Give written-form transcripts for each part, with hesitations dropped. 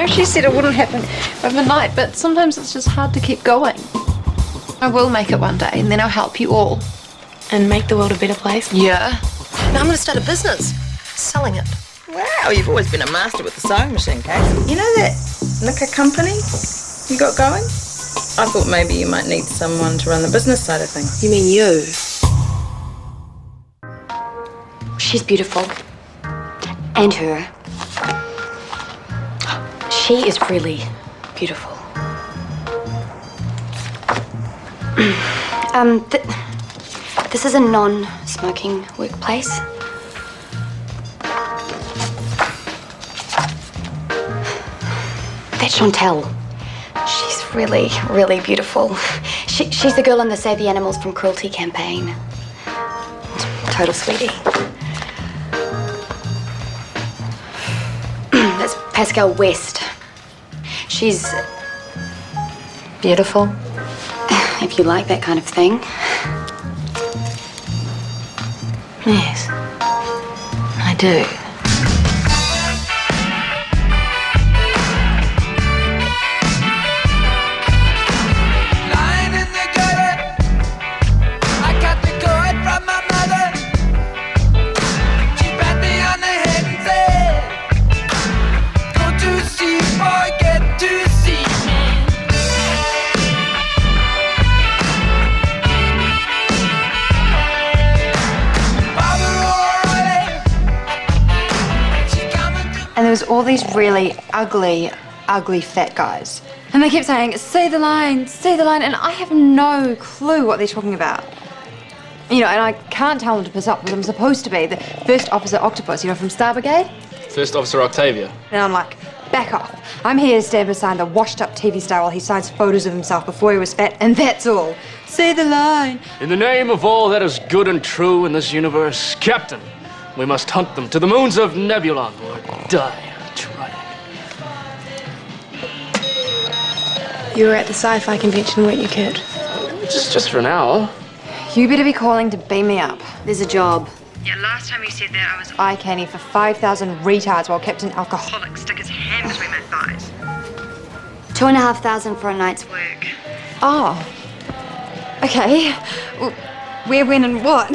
know she said it wouldn't happen overnight, but sometimes it's just hard to keep going. I will make it one day, and then I'll help you all. And make the world a better place? Yeah. Now I'm going to start a business, selling it. Wow, you've always been a master with the sewing machine, Kate. You know that liquor company you got going? I thought maybe you might need someone to run the business side of things. You mean you? She's beautiful. And her. She is really beautiful. This is a non-smoking workplace. That's Chantel. She's really, really beautiful. She's the girl in the Save the Animals from Cruelty campaign. Total sweetie. That's Pascal West. She's beautiful, if you like that kind of thing. Yes, I do. And there was all these really ugly fat guys. And they kept saying, say the line, and I have no clue what they're talking about. You know, and I can't tell them to piss up because I'm supposed to be the First Officer Octopus, you know, from Star Brigade. First Officer Octavia. And I'm like, back off. I'm here to stand beside the washed-up TV star while he signs photos of himself before he was fat, and that's all. Say the line. In the name of all that is good and true in this universe, Captain, we must hunt them to the moons of Nebulon or die trying. You were at the sci-fi convention, weren't you, Kurt? Just for an hour. You better be calling to beam me up. There's a job. Yeah, last time you said that, I was eye candy for 5,000 retards while Captain Alcoholic stuck his hand between my thighs. 2,500 for a night's work. Oh. Okay. Where, when, and what?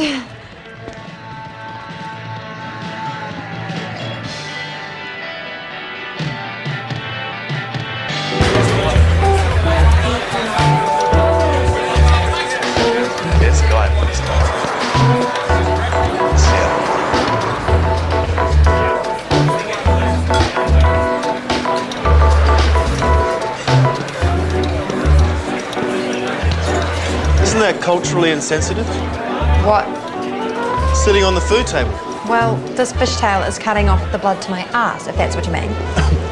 Isn't that culturally insensitive? What? Sitting on the food table. Well, this fishtail is cutting off the blood to my ass, if that's what you mean.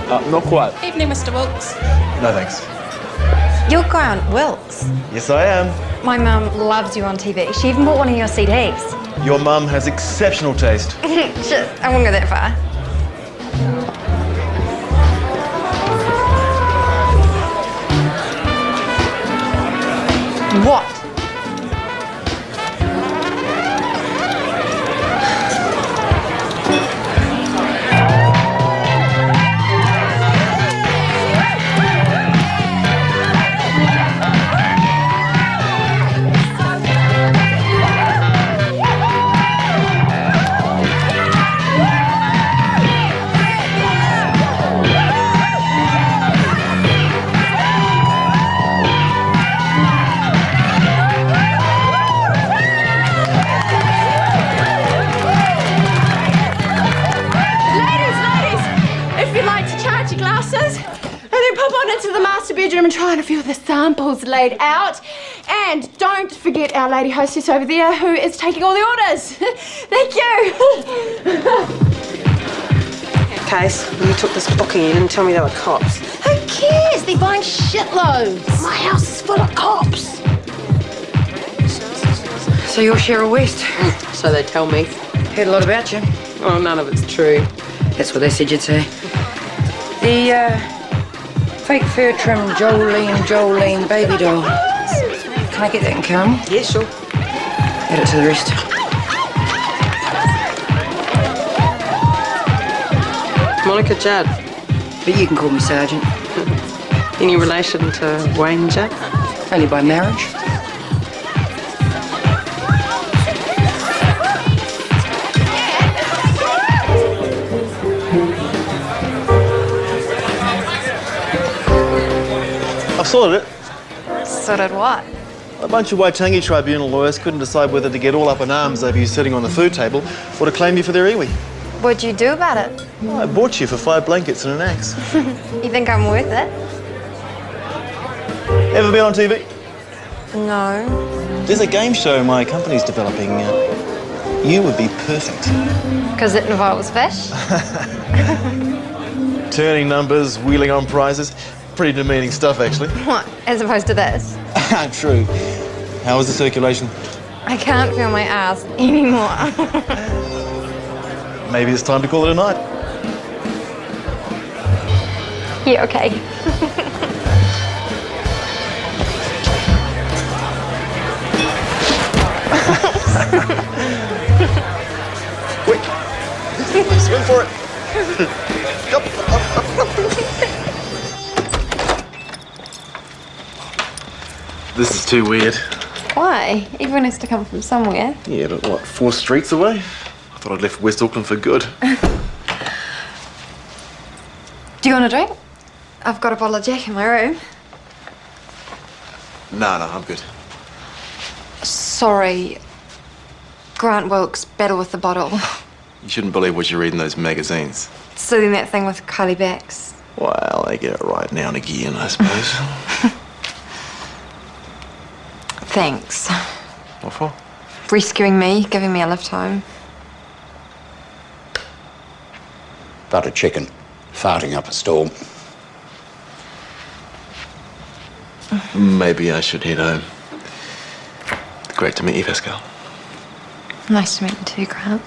Not quite. Evening, Mr. Wilkes. No, thanks. You're Grant Wilkes. Yes, I am. My mum loves you on TV. She even bought one of your CDs. Your mum has exceptional taste. Shit, I won't go that far. What? Into the master bedroom and trying to feel the samples laid out. And don't forget our lady hostess over there who is taking all the orders. Thank you. Case, when you took this booking, you didn't tell me they were cops. Who cares? They're buying shitloads. My house is full of cops. So you're Cheryl West? So they tell me. Heard a lot about you. Oh, none of it's true. That's what they said you'd say. The, fake fur trim Jolene baby doll. Can I get that in caramel? Yeah, sure. Add it to the rest. Monica Judd. but you can call me Sergeant. Any relation to Wayne Jack? Only by marriage. I've sorted it. Sorted what? A bunch of Waitangi tribunal lawyers couldn't decide whether to get all up in arms over you sitting on the food table or to claim you for their iwi. What'd you do about it? Well, I bought you for 5 blankets and an axe. You think I'm worth it? Ever been on TV? No. There's a game show my company's developing. You would be perfect. Because it involves fish? Turning numbers, wheeling on prizes. Pretty demeaning stuff, actually. What? As opposed to this? True. How was the circulation? I can't feel my ass anymore. Maybe it's time to call it a night. Yeah, okay. Quick! Swim for it! Up. This is too weird. Why? Everyone has to come from somewhere. Yeah, but what, 4 streets away? I thought I'd left West Auckland for good. Do you want a drink? I've got a bottle of Jack in my room. No, I'm good. Sorry. Grant Wilkes, Battle with the Bottle. You shouldn't believe what you read in those magazines. Silly that thing with Kylie Backs. Well, they get it right now and again, I suppose. Thanks. What for? Rescuing me, giving me a lift home. Butter chicken, farting up a storm. Maybe I should head home. Great to meet you, Pascal. Nice to meet you too, Grant.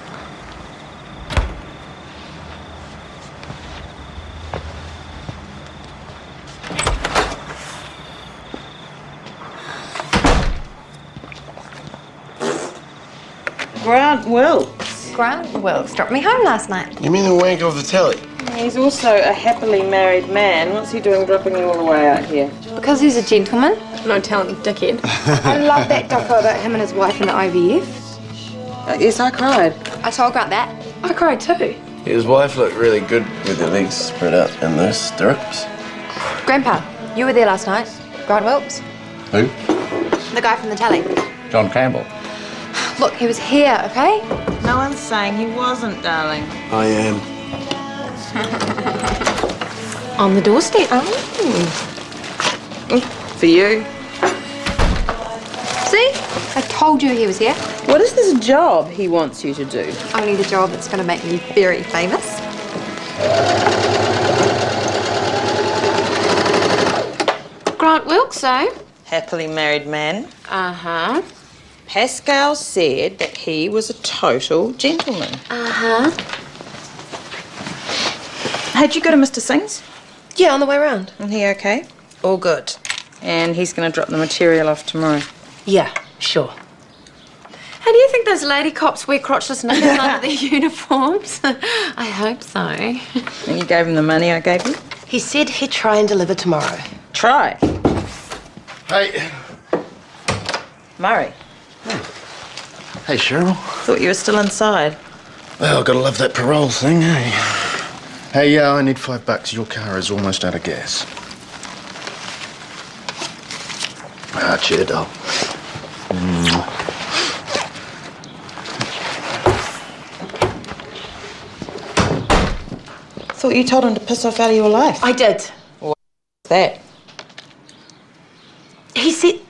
Grant Wilkes. Grant Wilkes dropped me home last night. You mean the wank of the telly? He's also a happily married man. What's he doing dropping you all the way out here? Because he's a gentleman. No talent, dickhead. I love that doco about him and his wife in the IVF. Yes, I cried. I told Grant that. I cried too. His wife looked really good with her legs spread out in those stirrups. Grandpa, you were there last night. Grant Wilkes. Who? The guy from the telly. John Campbell. Look, he was here, okay? No one's saying he wasn't, darling. I am. On the doorstep. For you. See? I told you he was here. What is this job he wants you to do? Only the job that's going to make me very famous. Grant Wilkes, eh? Happily married man. Uh-huh. Pascal said that he was a total gentleman. Uh-huh. Hey, did you go to Mr. Singh's? Yeah, on the way round. Is he okay? All good. And he's going to drop the material off tomorrow. Yeah, sure. How do you think those lady cops wear crotchless knickers under their uniforms? I hope so. And you gave him the money I gave you? He said he'd try and deliver tomorrow. Try. Hey. Murray, Hey, Cheryl. thought you were still inside. Well, I've got to love that parole thing, hey? Hey, yeah, I need $5. Your car is almost out of gas. Ah, cheer, doll. Thought you told him to piss off out of your life. I did. What's that? He said...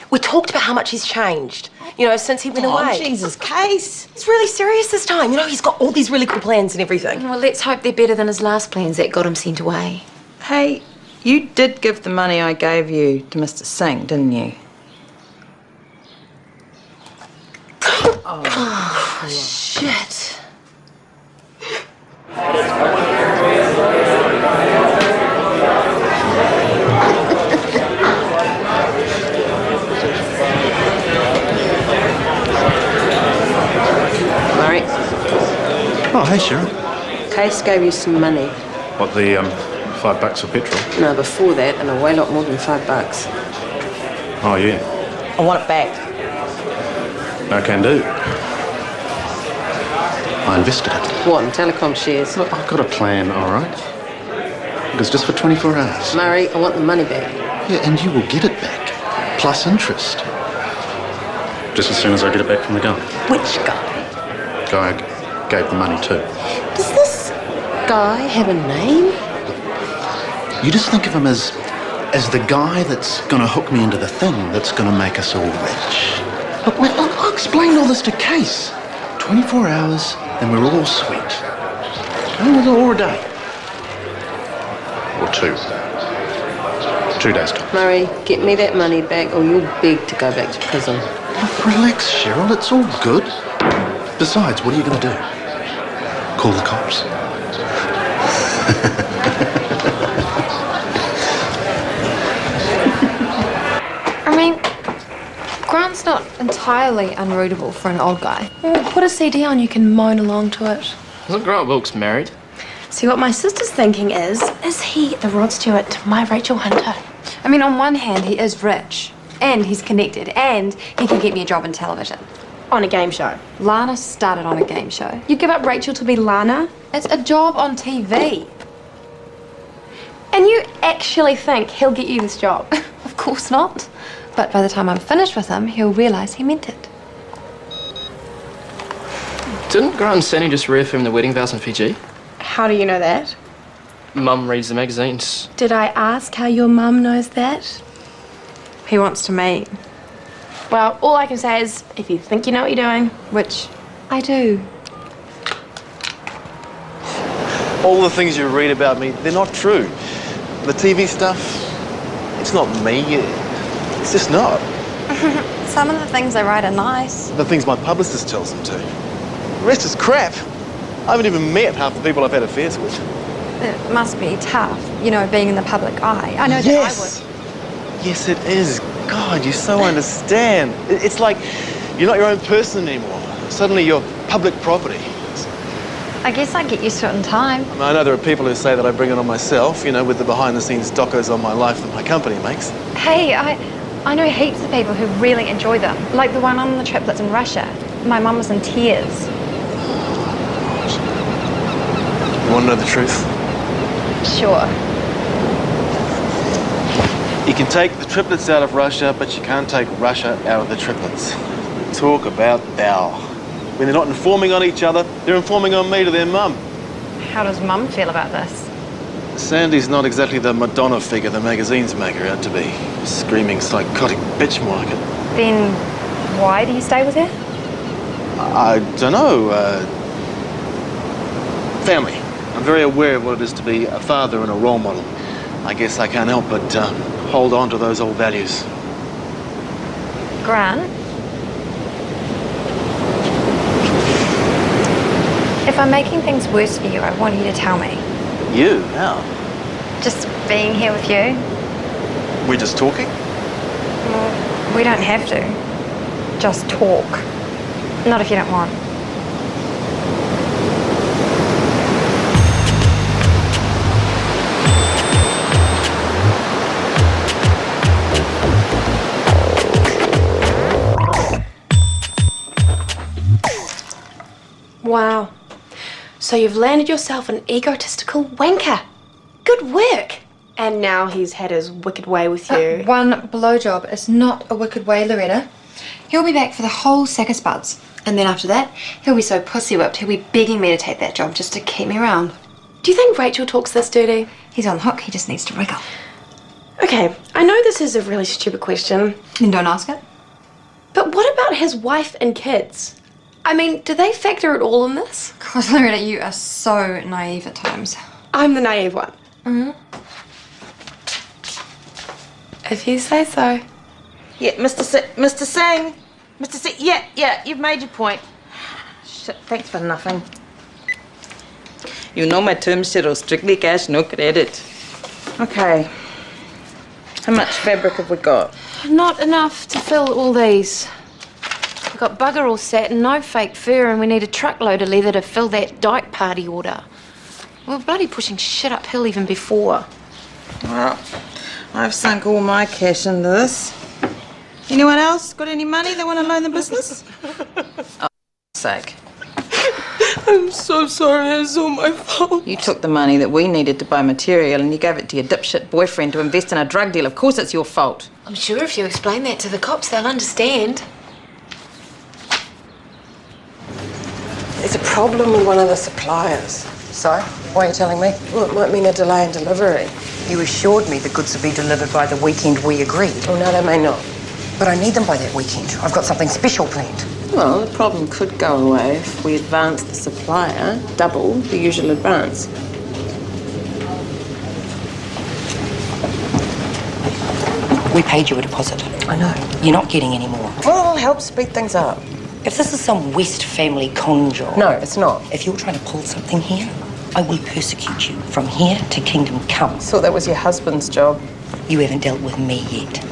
We talked about how much he's changed, you know, since he went away. Jesus, Case. It's really serious this time. You know, he's got all these really cool plans and everything. Well, let's hope they're better than his last plans that got him sent away. Hey, you did give the money I gave you to Mr. Singh, didn't you? Oh, shit. Oh, hey, Cheryl. Case gave you some money. What, the $5 for petrol? No, before that, and a way lot more than $5. Oh, yeah. I want it back. No can do. I invested it. What, in telecom shares? Look, I've got a plan, all right? It was just for 24 hours. Murray, I want the money back. Yeah, and you will get it back. Plus interest. Just as soon as I get it back from the guy. Which guy? Guy I gave the money to. Does this guy have a name? You just think of him as the guy that's going to hook me into the thing that's going to make us all rich. Look, mate, I'll explain all this to Case. 24 hours, and we're all sweet. Or a day. Or 2. 2 days time. Murray, get me that money back or you'll beg to go back to prison. Look, relax, Cheryl. It's all good. Besides, what are you going to do? Call the cops? I mean, Grant's not entirely unrootable for an old guy. Well, put a CD on, you can moan along to it. Isn't Grant Wilkes married? See, what my sister's thinking is he the Rod Stewart to my Rachel Hunter? I mean, on one hand, he is rich, and he's connected, and he can get me a job in television. On a game show. Lana started on a game show. You give up Rachel to be Lana? It's a job on TV. And you actually think he'll get you this job? Of course not. But by the time I'm finished with him, he'll realise he meant it. Didn't Grant and Sandy just reaffirm the wedding vows in Fiji? How do you know that? Mum reads the magazines. Did I ask how your mum knows that? He wants to meet. Well, all I can say is, if you think you know what you're doing... Which I do. All the things you read about me, they're not true. The TV stuff, it's not me. It's just not. Some of the things they write are nice. The things my publicist tells them to. The rest is crap. I haven't even met half the people I've had affairs with. It must be tough, you know, being in the public eye. I know that I would. Yes, it is. God, you so understand. It's like you're not your own person anymore. Suddenly you're public property. I guess I get used to it in time. I mean, I know there are people who say that I bring it on myself, you know, with the behind-the-scenes docos on my life that my company makes. Hey, I know heaps of people who really enjoy them. Like the one on the triplets in Russia. My mum was in tears. You want to know the truth? Sure. You can take the triplets out of Russia, but you can't take Russia out of the triplets. Talk about thou. When they're not informing on each other, they're informing on me to their mum. How does Mum feel about this? Sandy's not exactly the Madonna figure the magazines make her out to be. Screaming psychotic bitch market. Then why do you stay with her? I don't know. Family. I'm very aware of what it is to be a father and a role model. I guess I can't help but hold on to those old values. Grant? If I'm making things worse for you, I want you to tell me. You? How? Just being here with you. We're just talking? Well, we don't have to. Just talk. Not if you don't want. Wow. So you've landed yourself an egotistical wanker. Good work. And now he's had his wicked way with you. One blowjob is not a wicked way, Loretta. He'll be back for the whole sack of spuds. And then after that, he'll be so pussy-whipped, he'll be begging me to take that job just to keep me around. Do you think Rachel talks this dirty? He's on the hook, he just needs to wriggle. Okay, I know this is a really stupid question. Then don't ask it. But what about his wife and kids? I mean, do they factor at all in this? God, Loretta, you are so naive at times. I'm the naive one. Mm-hmm. If you say so. Yeah, Mr. Singh. Mr. Singh, yeah, you've made your point. Shit, thanks for nothing. You know my terms, Cheryl. Strictly cash, no credit. Okay. How much fabric have we got? Not enough to fill all these. We've got bugger all set and no fake fur, and we need a truckload of leather to fill that dyke party order. We're bloody pushing shit uphill even before. Well, I've sunk all my cash into this. Anyone else got any money they want to loan the business? Oh, sake. I'm so sorry, it's all my fault. You took the money that we needed to buy material and you gave it to your dipshit boyfriend to invest in a drug deal. Of course it's your fault. I'm sure if you explain that to the cops, they'll understand. There's a problem with one of the suppliers. So, why are you telling me? Well, it might mean a delay in delivery. You assured me the goods would be delivered by the weekend we agreed. Oh, no, they may not. But I need them by that weekend. I've got something special planned. Well, the problem could go away if we advance the supplier double the usual advance. We paid you a deposit. I know. You're not getting any more. Well, it'll help speed things up. If this is some West family con job... No, it's not. If you're trying to pull something here, I will persecute you from here to kingdom come. I thought that was your husband's job. You haven't dealt with me yet.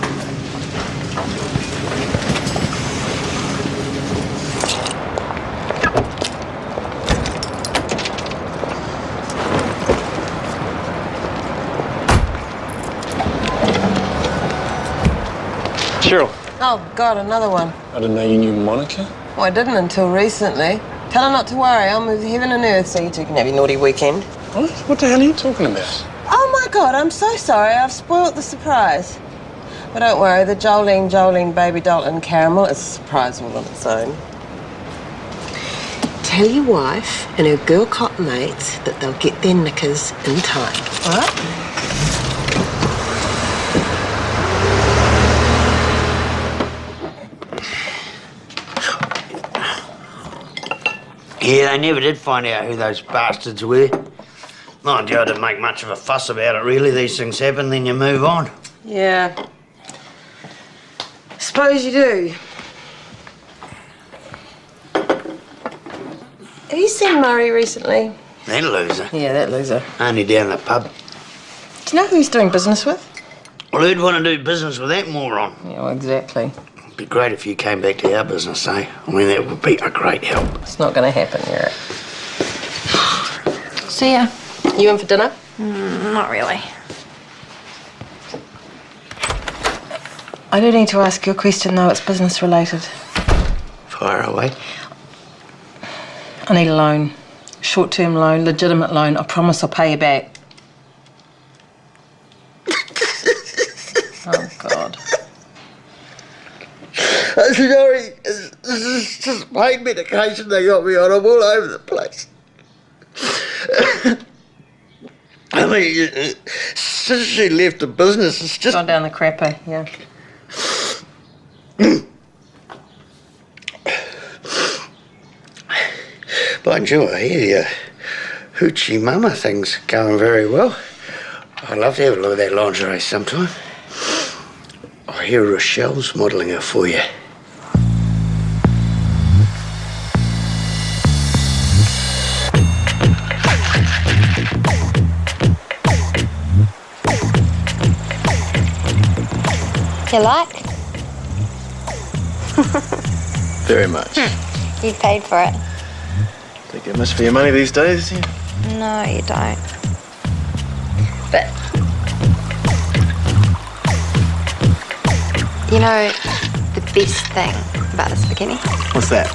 Cheryl. Oh, God, another one. I didn't know you knew Monica. Well, I didn't until recently. Tell her not to worry. I'll move heaven and earth so you two can have your naughty weekend. What? What the hell are you talking about? Oh, my God, I'm so sorry. I've spoilt the surprise. But don't worry, the Jolene, Baby Dalton caramel is a surprise all on its own. Tell your wife and her girl cop mates that they'll get their knickers in time, all right? Yeah, they never did find out who those bastards were. Mind you, I didn't make much of a fuss about it, really. These things happen, then you move on. Yeah. Suppose you do. Have you seen Murray recently? That loser. Yeah, that loser. Only down the pub. Do you know who he's doing business with? Well, who'd want to do business with that moron? Yeah, well, exactly. It'd be great if you came back to our business, eh? I mean, that would be a great help. It's not going to happen, Eric. See ya. You in for dinner? Not really. I do need to ask you a question, though. It's business related. Fire away. I need a loan. Short-term loan, legitimate loan. I promise I'll pay you back. Oh, God. I'm sorry. This is just pain medication they got me on. I'm all over the place. I mean, since she left the business, it's just... Gone down the crapper, yeah. Mind you, I hear your hoochie mama thing's going very well. I'd love to have a look at that lingerie sometime. I hear Rochelle's modelling it for you. You like? Very much. You paid for it. Don't get much for your money these days, do you? No, you don't. But You know, the best thing about this bikini? What's that?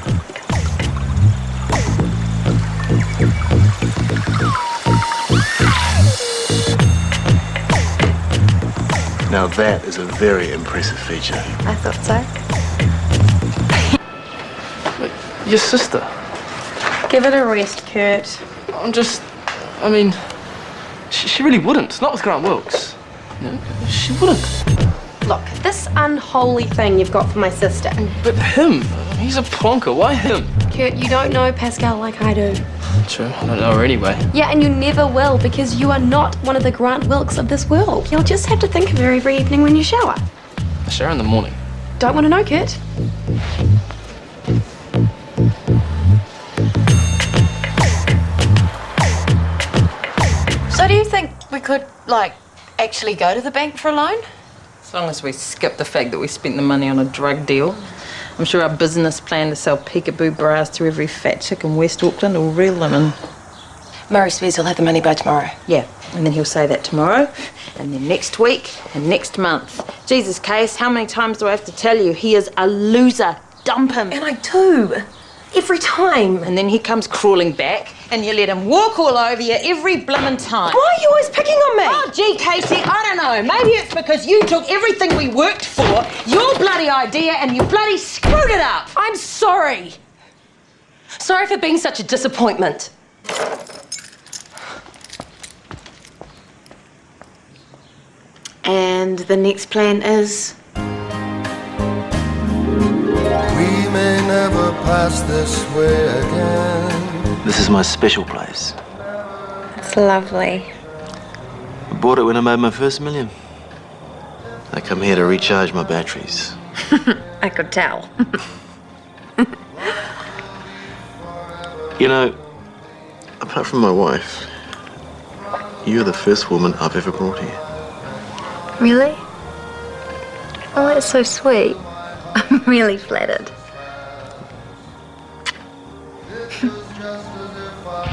Now that is a very impressive feature. I thought so. Your sister. Give it a rest, Kurt. I mean, she really wouldn't. Not with Grant Wilkes. No, she wouldn't. Look, this unholy thing you've got for my sister. But him, he's a plonker. Why him? Kurt, you don't know Pascal like I do. True, I don't know her anyway. Yeah, and you never will, because you are not one of the Grant Wilkes of this world. You'll just have to think of her every evening when you shower. I shower in the morning. Don't want to know, Kurt. So do you think we could, like, actually go to the bank for a loan? As long as we skip the fact that we spent the money on a drug deal. I'm sure our business plan to sell peekaboo bras to every fat chick in West Auckland will reel them in. Murray swears he'll have the money by tomorrow. Yeah, and then he'll say that tomorrow, and then next week, and next month. Jesus, Case, how many times do I have to tell you? He is a loser. Dump him. And I do. Every time. And then he comes crawling back, and you let him walk all over you every blimmin' time. Why are you always picking on me? Oh, gee, Casey, I don't know. Maybe it's because you took everything we worked for, your bloody idea, and you bloody screwed it up. I'm sorry. Sorry for being such a disappointment. And the next plan is? We may never pass this way again. This is my special place. It's lovely. I bought it when I made my first million. I come here to recharge my batteries. I could tell. You know, apart from my wife, you're the first woman I've ever brought here. Really? Oh, that's so sweet. I'm really flattered.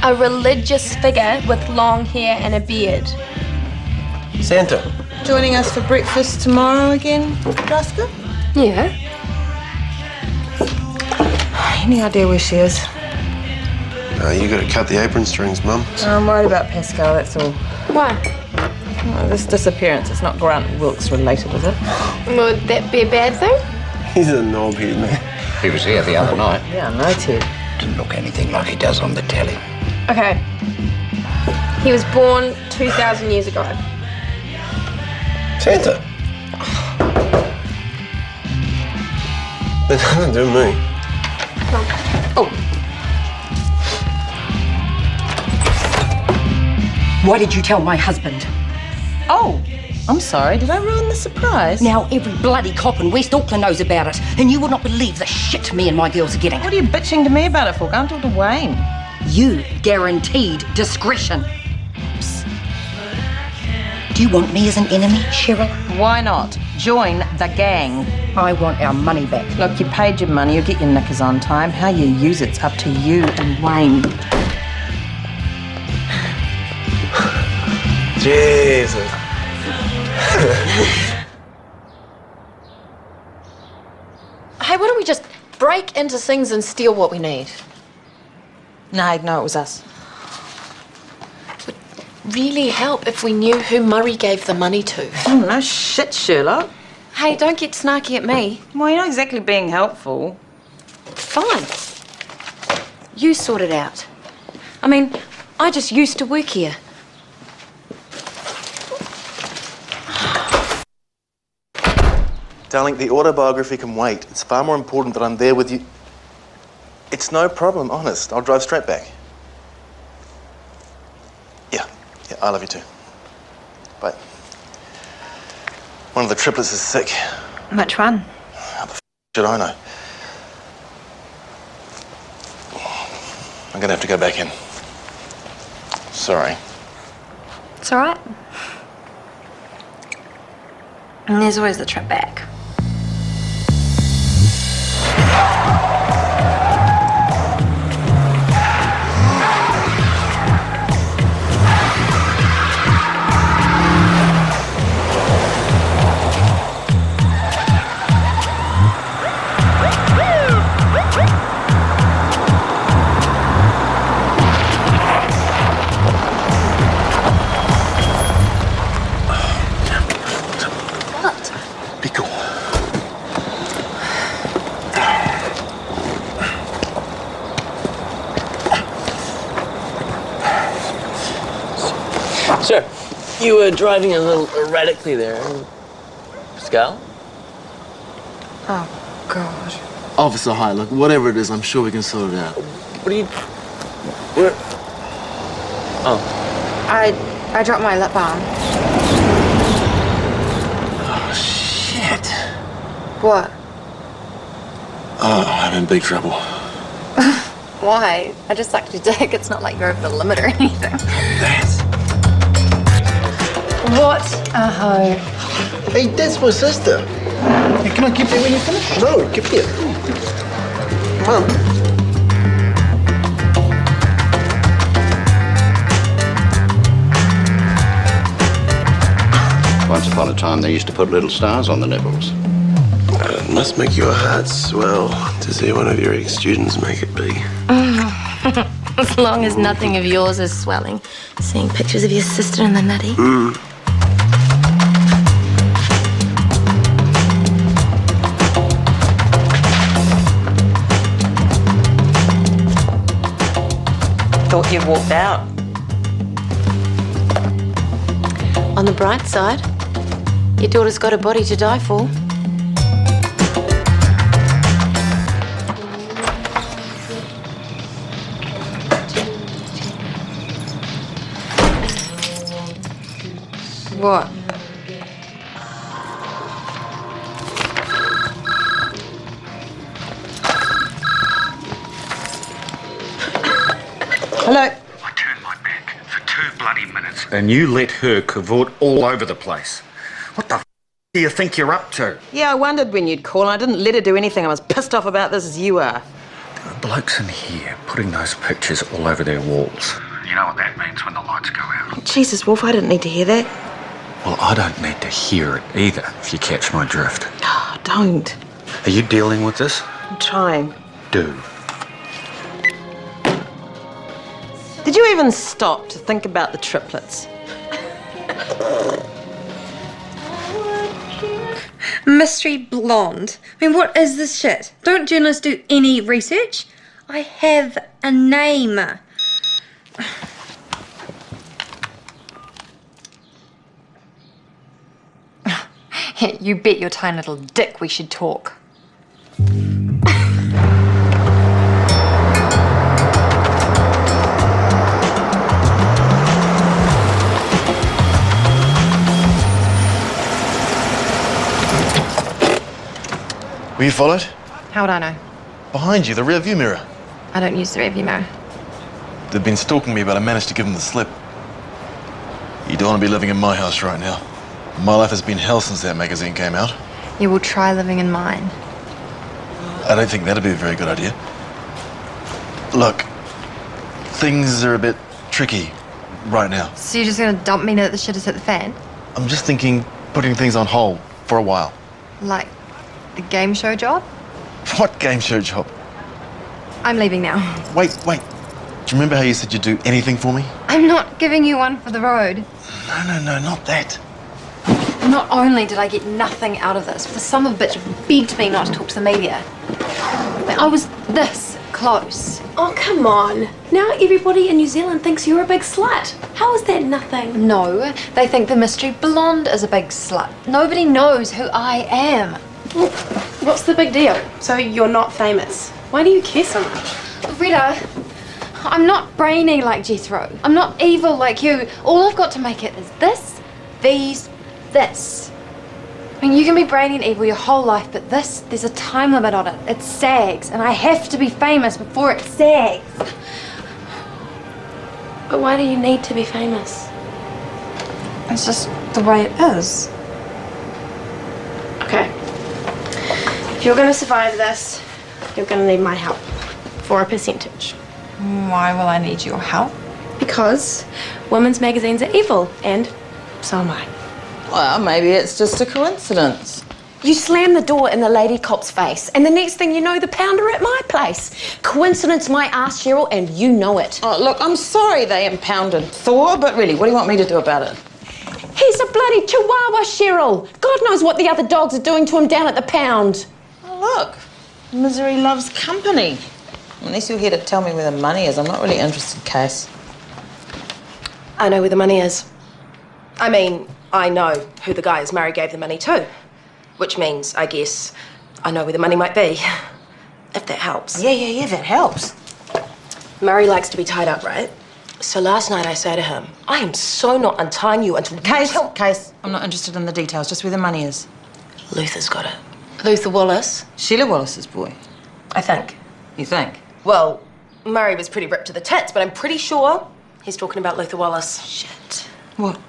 A religious figure with long hair and a beard. Santa. Joining us for breakfast tomorrow again, Draska? Yeah. Any idea where she is? You got to cut the apron strings, Mum. I'm worried about Pascal, that's all. Why? Oh, this disappearance, it's not Grant Wilkes related, is it? Would that be a bad thing? He's a knobhead, man. He was here the other night. Yeah, I know, Ted. Didn't look anything like he does on the telly. Okay. He was born 2,000 years ago. Santa. That doesn't do me. Why did you tell my husband? Oh, I'm sorry. Did I ruin the surprise? Now every bloody cop in West Auckland knows about it, and you would not believe the shit me and my girls are getting. What are you bitching to me about it for? Go and talk to Wayne. You guaranteed discretion. Do you want me as an enemy, Cheryl? Why not? Join the gang. I want our money back. Look, you paid your money, you'll get your knickers on time. How you use it's up to you and Wayne. Jesus. Hey, why don't we just break into things and steal what we need? No, it was us. Would really help if we knew who Murray gave the money to. Oh, no shit, Sherlock. Hey, don't get snarky at me. Well, you're not exactly being helpful. Fine. You sort it out. I mean, I just used to work here. Darling, the autobiography can wait. It's far more important that I'm there with you. It's no problem, honest. I'll drive straight back. Yeah, I love you too. Bye. One of the triplets is sick. Which one? How the f should I know? I'm gonna have to go back in. Sorry. It's all right. And there's always the trip back. Be cool. Sir, you were driving a little erratically there. Pascal? Oh, God. Officer, hi. Look, whatever it is, I'm sure we can sort it out. What are you... Where... Oh. I dropped my lip balm. Oh, shit. What? Oh, I'm in big trouble. Why? I just sucked your dick. It's not like you're over the limit or anything. What a hoe. Hey, that's my sister. Hey, can I give you when you finish? No, give here. Come on. Once upon a time, they used to put little stars on the nipples. It must make your heart swell to see one of your ex-students make it big. As long as nothing of yours is swelling. Seeing pictures of your sister in the nutty. Thought you'd walked out. On the bright side, your daughter's got a body to die for. What? Hello. I turned my back for 2 bloody minutes. And you let her cavort all over the place. What the f*** do you think you're up to? Yeah, I wondered when you'd call. I didn't let her do anything. I was pissed off about this as you are. There are blokes in here putting those pictures all over their walls. You know what that means when the lights go out. Jesus, Wolf, I didn't need to hear that. Well, I don't need to hear it either, if you catch my drift. Oh, don't. Are you dealing with this? I'm trying. Do. Did you even stop to think about the triplets? Mystery blonde. I mean, what is this shit? Don't journalists do any research? I have a name. You bet your tiny little dick we should talk. Were you followed? How would I know? Behind you, the rear view mirror. I don't use the rearview mirror. They've been stalking me, but I managed to give them the slip. You don't want to be living in my house right now. My life has been hell since that magazine came out. You will try living in mine. I don't think that'd be a very good idea. Look, things are a bit tricky right now. So you're just gonna dump me now that the shit has hit the fan? I'm just thinking putting things on hold for a while. Like the game show job? What game show job? I'm leaving now. Wait. Do you remember how you said you'd do anything for me? I'm not giving you one for the road. No, not that. Not only did I get nothing out of this, but the son of a bitch begged me not to talk to the media. I was this close. Oh, come on. Now everybody in New Zealand thinks you're a big slut. How is that nothing? No, they think the mystery blonde is a big slut. Nobody knows who I am. Well, what's the big deal? So you're not famous. Why do you care so much? Rita, I'm not brainy like Jethro. I'm not evil like you. All I've got to make it is this, these, this. I mean, you can be brainy and evil your whole life, but this, there's a time limit on it. It sags, and I have to be famous before it sags. But why do you need to be famous? It's just the way it is. Okay. If you're gonna survive this, you're gonna need my help for a percentage. Why will I need your help? Because women's magazines are evil, and so am I. Well, maybe it's just a coincidence. You slam the door in the lady cop's face, and the next thing you know, the pound are at my place. Coincidence my ass, Cheryl, and you know it. Oh, look, I'm sorry they impounded Thor, but really, what do you want me to do about it? He's a bloody chihuahua, Cheryl. God knows what the other dogs are doing to him down at the pound. Oh, look, misery loves company. Unless you're here to tell me where the money is, I'm not really interested, Case. I know where the money is. I mean, I know who the guy is Murray gave the money to. Which means, I guess, I know where the money might be. If that helps. Yeah, that helps. Murray likes to be tied up, right? So last night I say to him, I am so not untying you until... Case, I'm not interested in the details, just where the money is. Luther's got it. Luther Wallace? Sheila Wallace's boy. I think. You think? Well, Murray was pretty ripped to the tits, but I'm pretty sure he's talking about Luther Wallace. Shit. What?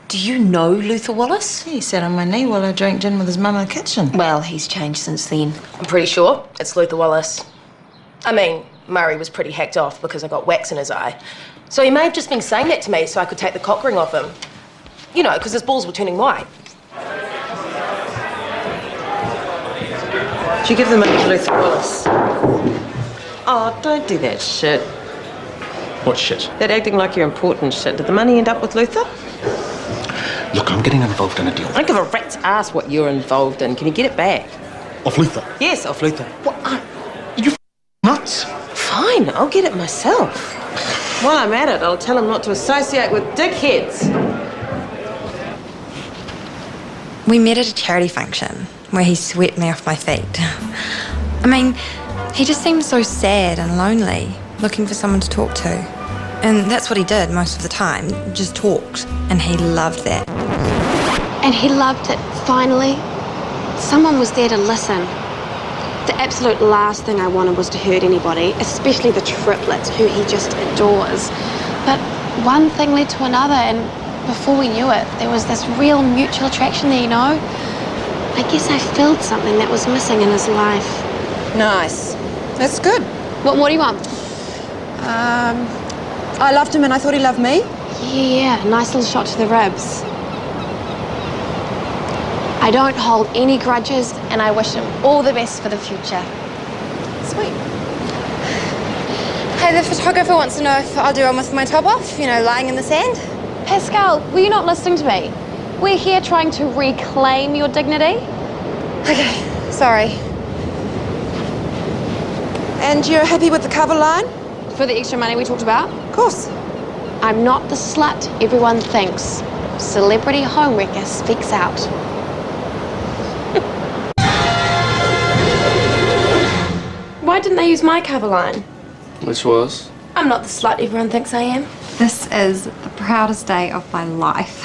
Do you know Luther Wallace? He sat on my knee while I drank gin with his mum in the kitchen. Well, he's changed since then. I'm pretty sure it's Luther Wallace. I mean, Murray was pretty hacked off because I got wax in his eye. So he may have just been saying that to me so I could take the cock ring off him. You know, because his balls were turning white. Did you give the money to Luther Wallace? Oh, don't do that shit. What shit? That acting like you're important shit. Did the money end up with Luther? Look, I'm getting involved in a deal. I don't give a rat's ass what you're involved in. Can you get it back? Off Luther? Yes, off Luther. What? Are you nuts? Fine, I'll get it myself. While I'm at it, I'll tell him not to associate with dickheads. We met at a charity function where he swept me off my feet. I mean, he just seemed so sad and lonely, looking for someone to talk to. And that's what he did most of the time, just talked. And he loved that. And he loved it, finally. Someone was there to listen. The absolute last thing I wanted was to hurt anybody, especially the triplets, who he just adores. But one thing led to another, and before we knew it, there was this real mutual attraction there, you know? I guess I filled something that was missing in his life. Nice. That's good. What more do you want? I loved him and I thought he loved me. Yeah, nice little shot to the ribs. I don't hold any grudges, and I wish him all the best for the future. Sweet. Hey, the photographer wants to know if I'll do one with my top off, you know, lying in the sand. Pascal, were you not listening to me? We're here trying to reclaim your dignity. Okay, sorry. And you're happy with the cover line? For the extra money we talked about? Of course. I'm not the slut everyone thinks. Celebrity homewrecker speaks out. Why didn't they use my cover line? Which was? I'm not the slut everyone thinks I am. This is the proudest day of my life.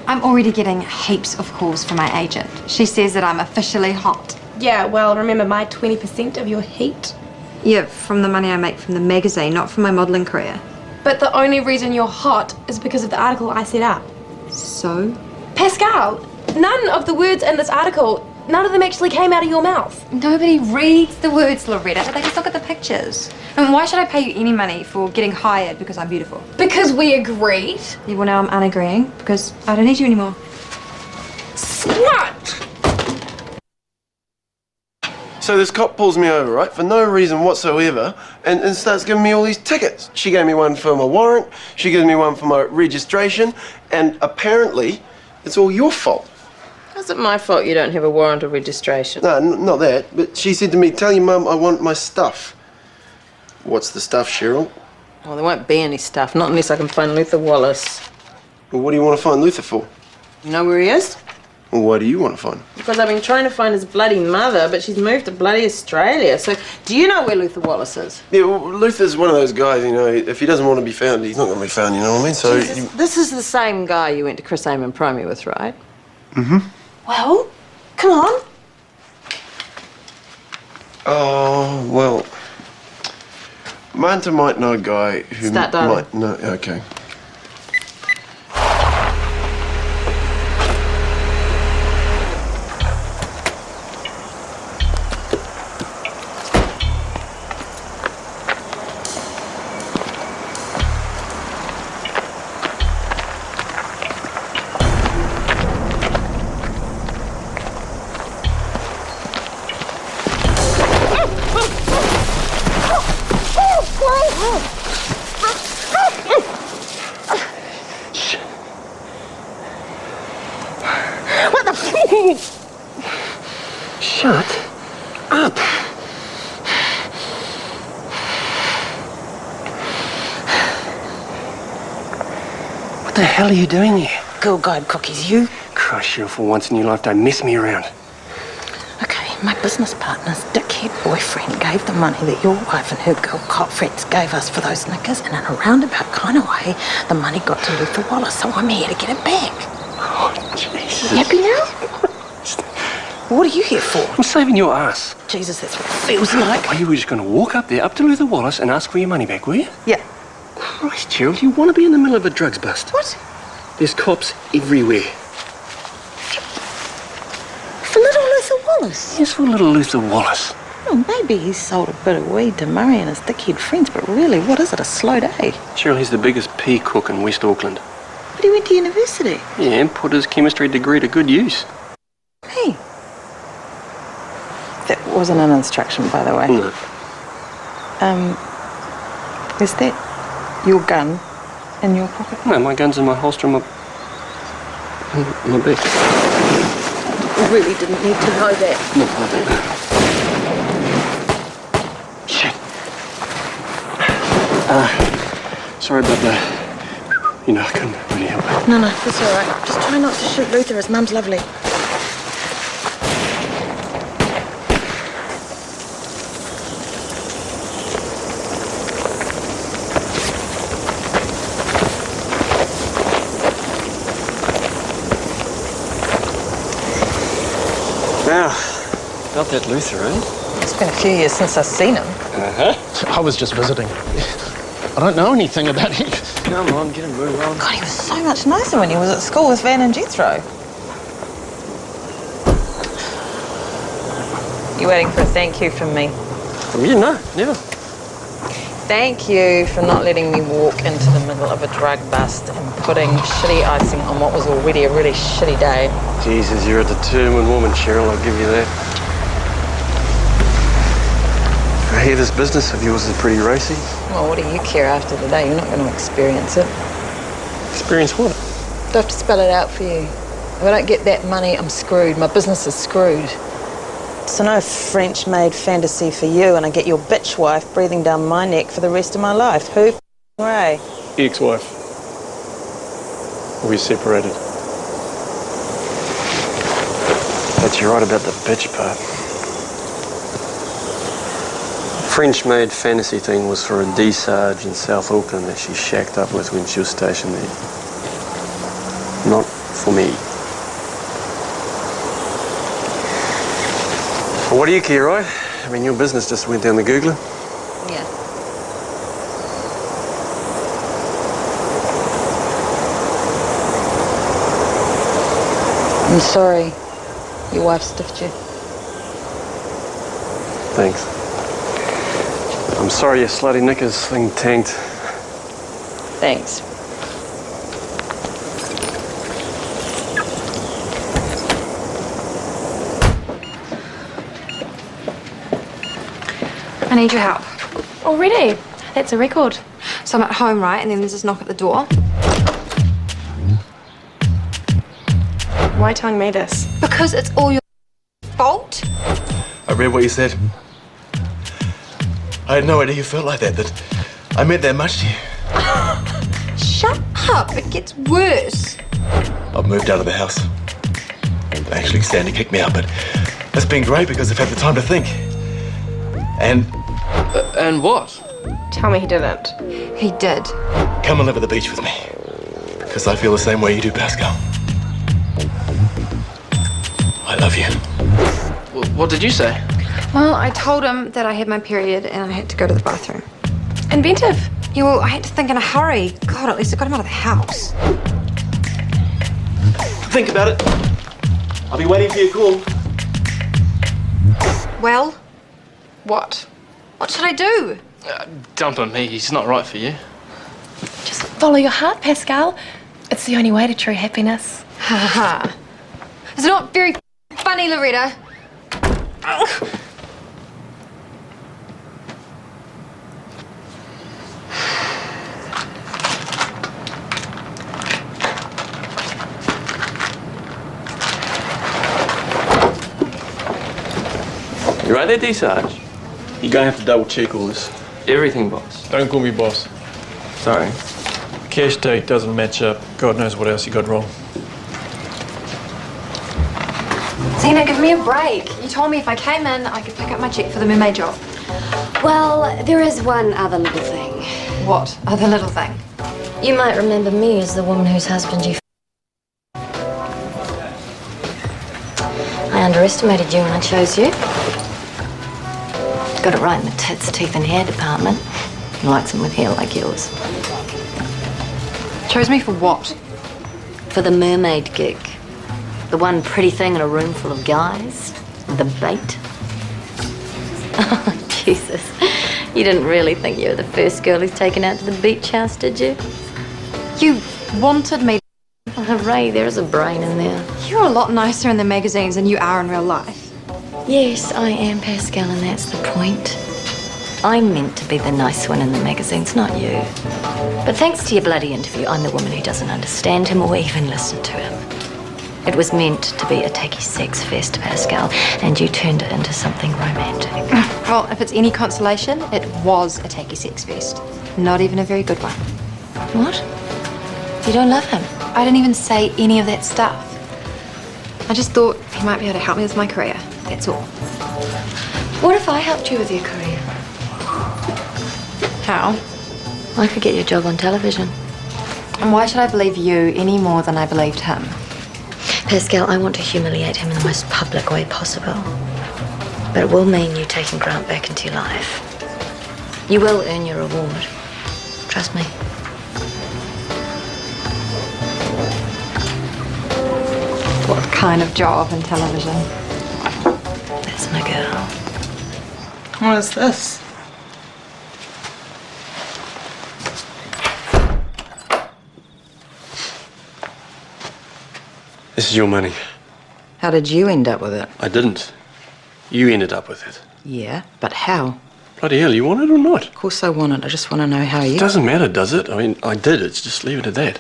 I'm already getting heaps of calls from my agent. She says that I'm officially hot. Yeah, well, remember my 20% of your heat? Yeah, from the money I make from the magazine, not from my modelling career. But the only reason you're hot is because of the article I set up. So? Pascal, none of the words in this article, none of them actually came out of your mouth. Nobody reads the words, Loretta. They just look at the pictures. And why should I pay you any money for getting hired because I'm beautiful? Because we agreed. Yeah, well, now I'm unagreeing because I don't need you anymore. Slut! So this cop pulls me over, right, for no reason whatsoever, and starts giving me all these tickets. She gave me one for my warrant, she gives me one for my registration, and apparently it's all your fault. How's it my fault you don't have a warrant or registration? No, not that, but she said to me, tell your mum I want my stuff. What's the stuff, Cheryl? Well, there won't be any stuff, not unless I can find Luther Wallace. Well, what do you want to find Luther for? You know where he is? Well, why do you want to find him? Because I've been trying to find his bloody mother, but she's moved to bloody Australia. So, do you know where Luther Wallace is? Yeah, well, Luther's one of those guys, you know, if he doesn't want to be found, he's not going to be found, you know what I mean? So This is the same guy you went to Chris Amon Primary with, right? Mm-hmm. Well, come on. Oh, well, Manta might know a guy who Start dialing. might know... Okay. What the Shut up. What the hell are you doing here? Girl Guide cookies, you? Christ, Cheryl, for once in your life, don't mess me around. Okay, my business partner's dickhead boyfriend gave the money that your wife and her girl cop friends gave us for those knickers, and in a roundabout kind of way, the money got to Luther Wallace, so I'm here to get it back. Oh, Jesus. You happy now? What are you here for? I'm saving your ass. Jesus, that's what it feels like. Well, you were just going to walk up there, up to Luther Wallace, and ask for your money back, were you? Yeah. Christ, Cheryl, you want to be in the middle of a drugs bust? What? There's cops everywhere. For little Luther Wallace? Yes, for little Luther Wallace. Well, maybe he sold a bit of weed to Murray and his dickhead friends, but really, what is it, a slow day? Cheryl, he's the biggest pea cook in West Auckland. But he went to university. Yeah, and put his chemistry degree to good use. Hey. That wasn't an instruction, by the way. No. Is that your gun in your pocket? No, my gun's in my holster in my bag. You really didn't need to know that. No, I don't. Shit. Sorry about that. You know, I couldn't really help it. No, that's all right. Just try not to shoot Luther. His mum's lovely. Now, about that Luther, eh? It's been a few years since I've seen him. Uh-huh. I was just visiting. I don't know anything about him. Come on, get a move on. God, he was so much nicer when he was at school with Van and Jethro. You waiting for a thank you from me? From you? No, never. Thank you for not letting me walk into the middle of a drug bust and putting shitty icing on what was already a really shitty day. Jesus, you're a determined woman, Cheryl, I'll give you that. I hear this business of yours is pretty racy. Well, what do you care after today? You're not going to experience it. Experience what? Do I have to spell it out for you? If I don't get that money, I'm screwed. My business is screwed. So no French-made fantasy for you, and I get your bitch wife breathing down my neck for the rest of my life. Who Ray? Ex-wife. We separated. But you're right about the bitch part. French-made fantasy thing was for a D-Sarge in South Auckland that she shacked up with when she was stationed there. Not for me. Well, what do you care, right? I mean, your business just went down the googler. Yeah. I'm sorry. Your wife stiffed you. Thanks. I'm sorry your slutty knickers thing tanked. Thanks. I need your help. Already? That's a record. So I'm at home, right? And then there's this knock at the door. Why telling me this? Because it's all your fault. I read what you said. I had no idea you felt like that I meant that much to you. Shut up. It gets worse. I've moved out of the house. Actually, Sandy kicked me out, but it's been great because I've had the time to think. And what? Tell me he didn't. He did. Come and live at the beach with me. Because I feel the same way you do, Pascal. I love you. What did you say? Well, I told him that I had my period and I had to go to the bathroom. Inventive. Yeah, well, I had to think in a hurry. God, at least I got him out of the house. Think about it. I'll be waiting for your call. Well? What? What should I do? Dump him. He's not right for you. Just follow your heart, Pascal. It's the only way to true happiness. Ha ha ha. It's not very funny, Loretta. You right there, D-Sarge? You're gonna have to double check all this. Everything, boss. Don't call me boss. Sorry. Cash date doesn't match up. God knows what else you got wrong. Zena, give me a break. You told me if I came in, I could pick up my check for the mermaid job. Well, there is one other little thing. What other little thing? You might remember me as the woman whose husband you I underestimated you when I chose you. Got it right in the tits, teeth and hair department. He likes them with hair like yours. Chose me for what? For the mermaid gig. The one pretty thing in a room full of guys. The bait. Oh, Jesus. You didn't really think you were the first girl who's taken out to the beach house, did you? You wanted me Ray, there is a brain in there. You're a lot nicer in the magazines than you are in real life. Yes, I am, Pascal, and that's the point. I'm meant to be the nice one in the magazines, not you. But thanks to your bloody interview, I'm the woman who doesn't understand him or even listen to him. It was meant to be a tacky sex fest, Pascal, and you turned it into something romantic. Well, if it's any consolation, it was a tacky sex fest. Not even a very good one. What? You don't love him? I didn't even say any of that stuff. I just thought he might be able to help me with my career. That's all. What if I helped you with your career? How? I could get you a job on television. And why should I believe you any more than I believed him? Pascal, I want to humiliate him in the most public way possible. But it will mean you taking Grant back into your life. You will earn your reward. Trust me. What kind of job in television? That's my girl. What is this? This is your money. How did you end up with it? I didn't. You ended up with it. Yeah, but how? Bloody hell, you want it or not? Of course I want it. I just want to know how you... It doesn't matter, does it? I mean, I did. It's just leave it at that.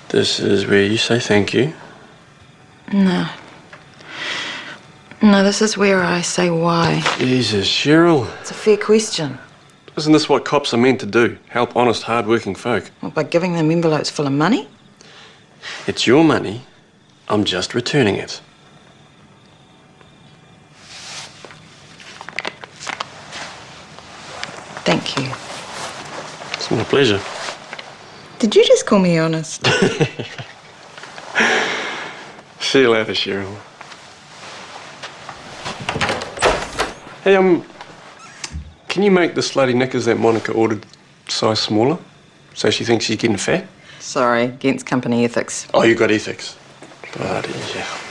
This is where you say thank you. No. No, this is where I say why. Jesus, Cheryl. It's a fair question. Isn't this what cops are meant to do? Help honest, hard-working folk. Well, by giving them envelopes full of money? It's your money. I'm just returning it. Thank you. It's my pleasure. Did you just call me honest? See you later, Cheryl. Hey, can you make the slutty knickers that Monica ordered size smaller? So she thinks she's getting fat? Sorry, against company ethics. Oh, you got ethics. Bloody hell.